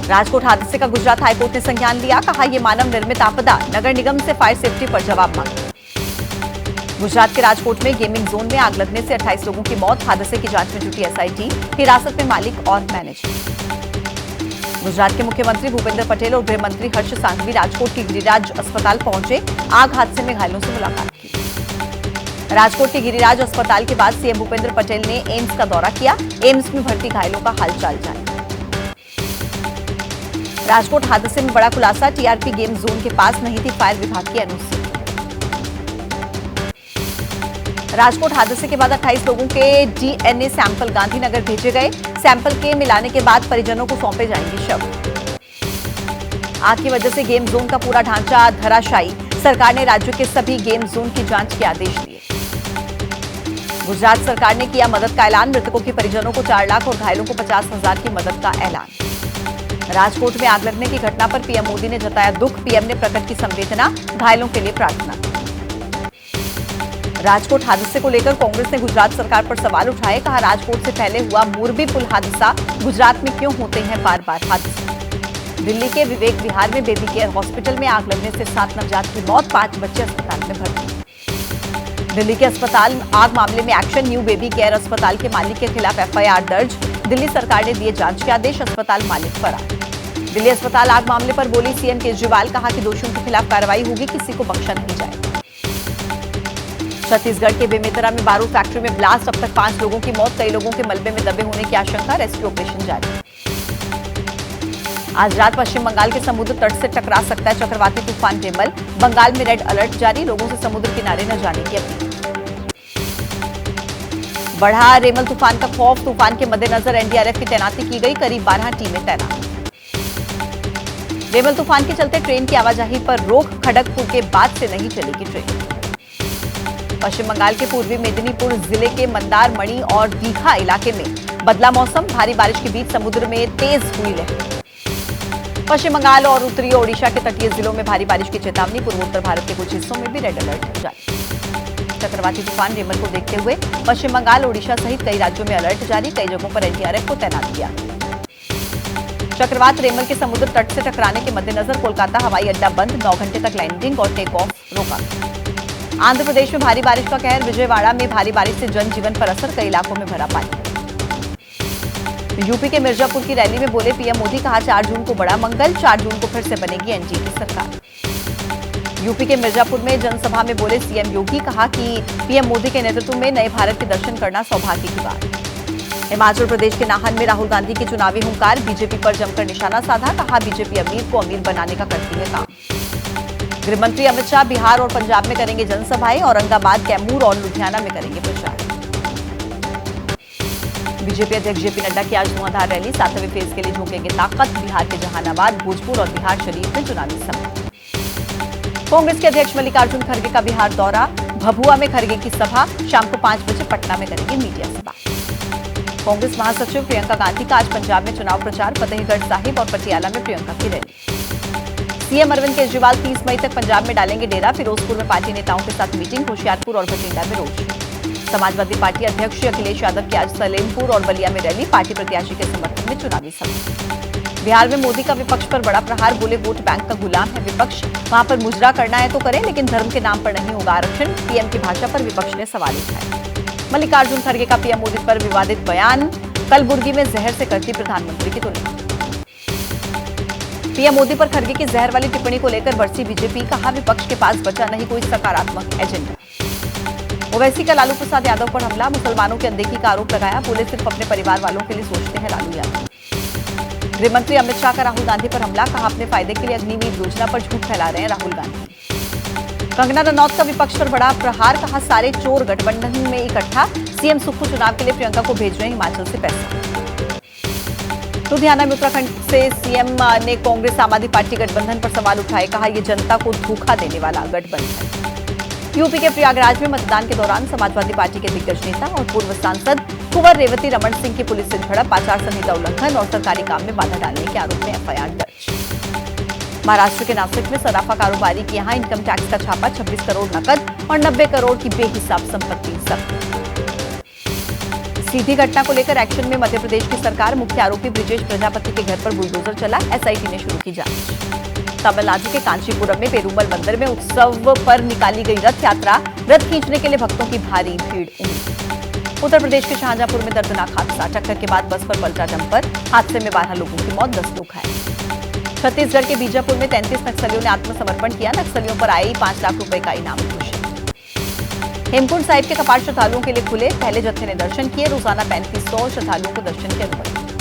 राजकोट हादसे का गुजरात हाईकोर्ट ने संज्ञान लिया, कहा यह मानव निर्मित आपदा, नगर निगम से फायर सेफ्टी पर जवाब मांगा। गुजरात के राजकोट में गेमिंग जोन में आग लगने से 28 लोगों की मौत, हादसे की जांच में जुटी एसआईटी, हिरासत में मालिक और मैनेजर। गुजरात के मुख्यमंत्री भूपेंद्र पटेल और गृह मंत्री हर्ष सांघवी राजकोट के गिरिराज अस्पताल पहुंचे, आग हादसे में घायलों से मुलाकात की। राजकोट के गिरिराज अस्पताल के बाद सीएम भूपेंद्र पटेल ने एम्स का दौरा किया, एम्स में भर्ती घायलों का हालचाल जाना। राजकोट हादसे में बड़ा खुलासा, टीआरपी गेम जोन के पास नहीं थी फायर विभाग की एनओसी। राजकोट हादसे के बाद 28 लोगों के डीएनए सैंपल गांधीनगर भेजे गए, सैंपल के मिलाने के बाद परिजनों को सौंपे जाएंगे शव। आग की वजह से गेम जोन का पूरा ढांचा धराशायी, सरकार ने राज्य के सभी गेम जोन की जांच के आदेश दिए। गुजरात सरकार ने किया मदद का ऐलान, मृतकों के परिजनों को 4 लाख और घायलों को 50,000 की मदद का ऐलान। राजकोट में आग लगने की घटना पर पीएम मोदी ने जताया दुख, पीएम ने प्रकट की संवेदना, घायलों के लिए प्रार्थना। राजकोट हादसे को लेकर कांग्रेस ने गुजरात सरकार पर सवाल उठाए, कहा राजकोट से पहले हुआ मोरबी पुल हादसा, गुजरात में क्यों होते हैं बार बार हादसे। दिल्ली के विवेक विहार में बेबी केयर हॉस्पिटल में आग लगने से 7 नवजात की मौत, 5 बच्चे अस्पताल में भर्ती। दिल्ली के अस्पताल आग मामले में एक्शन, न्यू बेबी केयर अस्पताल के मालिक के खिलाफ एफआईआर दर्ज, दिल्ली सरकार ने दिए जांच के आदेश, अस्पताल मालिक फरार। दिल्ली अस्पताल आग मामले पर बोली सीएम केजरीवाल, कहा कि दोषियों के खिलाफ कार्रवाई होगी, किसी को बख्शा नहीं जाएगा। छत्तीसगढ़ के बेमेतरा में बारूद फैक्ट्री में ब्लास्ट, अब तक 5 लोगों की मौत, कई लोगों के मलबे में दबे होने की आशंका, रेस्क्यू ऑपरेशन जारी। आज रात पश्चिम बंगाल के समुद्र तट से टकरा सकता है चक्रवाती तूफान रेमल, बंगाल में रेड अलर्ट जारी, लोगों से समुद्र किनारे न जाने की अपील। बढ़ा रेमल तूफान का खौफ, तूफान के मद्देनजर एनडीआरएफ की तैनाती की गई, करीब 12 टीमें तैनात। रेमल तूफान के चलते ट्रेन की आवाजाही पर रोक, खड़गपुर के बाद से नहीं चलेगी ट्रेन। पश्चिम बंगाल के पूर्वी मेदिनीपुर जिले के मंदारमणि और दीघा इलाके में बदला मौसम, भारी बारिश के बीच समुद्र में तेज हुई लहर। पश्चिम बंगाल और उत्तरी ओडिशा के तटीय जिलों में भारी बारिश की चेतावनी, पूर्वोत्तर भारत के कुछ हिस्सों में भी रेड अलर्ट जारी। चक्रवाती तूफान रेमल को देखते हुए पश्चिम बंगाल, ओडिशा सहित कई राज्यों में अलर्ट जारी, कई जगहों पर एनडीआरएफ को तैनात किया। चक्रवात रेमल के समुद्र तट से टकराने के मद्देनजर कोलकाता हवाई अड्डा बंद, 9 घंटे तक लैंडिंग और टेक ऑफ रोका। आंध्र प्रदेश में भारी बारिश का कहर, विजयवाड़ा में भारी बारिश से जनजीवन पर असर, कई इलाकों में भरा पानी। यूपी के मिर्जापुर की रैली में बोले पीएम मोदी, कहा 4 जून को बड़ा मंगल, 4 जून को फिर से बनेगी एनडीए की सरकार। यूपी के मिर्जापुर में जनसभा में बोले सीएम योगी, कहा कि पीएम मोदी के नेतृत्व में नए भारत के दर्शन करना सौभाग्य की बात। हिमाचल प्रदेश के नाहन में राहुल गांधी की चुनावी हुंकार, बीजेपी पर जमकर निशाना साधा, कहा बीजेपी अमीर को अमीर बनाने का करती है काम। गृह मंत्री अमित शाह बिहार और पंजाब में करेंगे जनसभाएं, औरंगाबाद, कैमूर और लुधियाना में करेंगे प्रचार। बीजेपी अध्यक्ष जेपी नड्डा की आज धुआंधार रैली, 7वें फेज के लिए झोंकेंगे ताकत, बिहार के जहानाबाद, भोजपुर और बिहार शरीफ में चुनावी सभा। कांग्रेस के अध्यक्ष मल्लिकार्जुन खड़गे का बिहार दौरा, भभुआ में खड़गे की सभा, शाम को 5 बजे पटना में करेंगे मीडिया सभा। कांग्रेस महासचिव प्रियंका गांधी का आज पंजाब में चुनाव प्रचार, फतेहगढ़ साहिब और पटियाला में प्रियंका की रैली। सीएम अरविंद केजरीवाल 30 मई तक पंजाब में डालेंगे डेरा, फिरोजपुर में पार्टी नेताओं के साथ मीटिंग, होशियारपुर और बठिंडा में रोड शो। समाजवादी पार्टी अध्यक्ष अखिलेश यादव की आज सलेमपुर और बलिया में रैली, पार्टी प्रत्याशी के समर्थन में चुनावी सभा। बिहार में मोदी का विपक्ष पर बड़ा प्रहार, बोले वोट बैंक का गुलाम है विपक्ष, वहां पर मुजरा करना है तो करें, लेकिन धर्म के नाम पर नहीं होगा आरक्षण, पीएम की भाषा पर विपक्ष ने सवाल उठाए। मल्लिकार्जुन खड़गे का पीएम मोदी पर विवादित बयान, कलबुर्गी में जहर से करती प्रधानमंत्री की तुलना। पीएम मोदी पर खड़गे की जहर वाली टिप्पणी को लेकर बरसी बीजेपी, कहा विपक्ष के पास बचा नहीं कोई सकारात्मक एजेंडा। ओवैसी का लालू प्रसाद यादव पर हमला, मुसलमानों की अनदेखी का आरोप लगाया, बोले सिर्फ अपने परिवार वालों के लिए सोचते हैं लालू यादव। गृह मंत्री अमित शाह का राहुल गांधी पर हमला, कहा अपने फायदे के लिए अग्निवीर योजना पर झूठ फैला रहे हैं राहुल गांधी। कंगना रनौत का विपक्ष पर बड़ा प्रहार, कहा सारे चोर गठबंधन में इकट्ठा, सीएम सुक्खू चुनाव के लिए प्रियंका को भेज रहे हैं हिमाचल से पैसा। लुधियाना में उत्तराखंड से सीएम ने कांग्रेस आम आदमी पार्टी गठबंधन पर सवाल उठाए, कहा यह जनता को धोखा देने वाला गठबंधन। यूपी के प्रयागराज में मतदान के दौरान समाजवादी पार्टी के दिग्गज नेता और पूर्व सांसद कुंवर रेवती रमन सिंह की पुलिस से झड़प, आचार संहिता उल्लंघन और सरकारी काम में बाधा डालने के आरोप में एफआईआर दर्ज। महाराष्ट्र के नासिक में सराफा कारोबारी के यहां इनकम टैक्स का छापा, 26 करोड़ नकद और 90 करोड़ की बेहिसाब संपत्ति जब्त। सीधी घटना को लेकर एक्शन में मध्य प्रदेश की सरकार। मुख्य आरोपी ब्रिजेश प्रजापति के घर पर बुलडोजर चला। एसआईटी ने शुरू की जांच। तमिलनाडु के कांचीपुरम में पेरुमल मंदिर में उत्सव पर निकाली गई रथ यात्रा। रथ खींचने के लिए भक्तों की भारी भीड़ उमड़ी। उत्तर प्रदेश के शाहजहांपुर में दर्दनाक हादसा। टक्कर के बाद बस पर पलटा डंपर। हादसे में 12 लोगों की मौत, 10 लोग घायल। छत्तीसगढ़ के बीजापुर में 33 नक्सलियों ने आत्मसमर्पण किया। नक्सलियों पर आए 5 लाख रुपए का इनाम घोषित। हेमकुंड साहिब के कपाट श्रद्धालुओं के लिए खुले। पहले जत्थे ने दर्शन किए। रोजाना 3500 श्रद्धालुओं को दर्शन की अनुमति।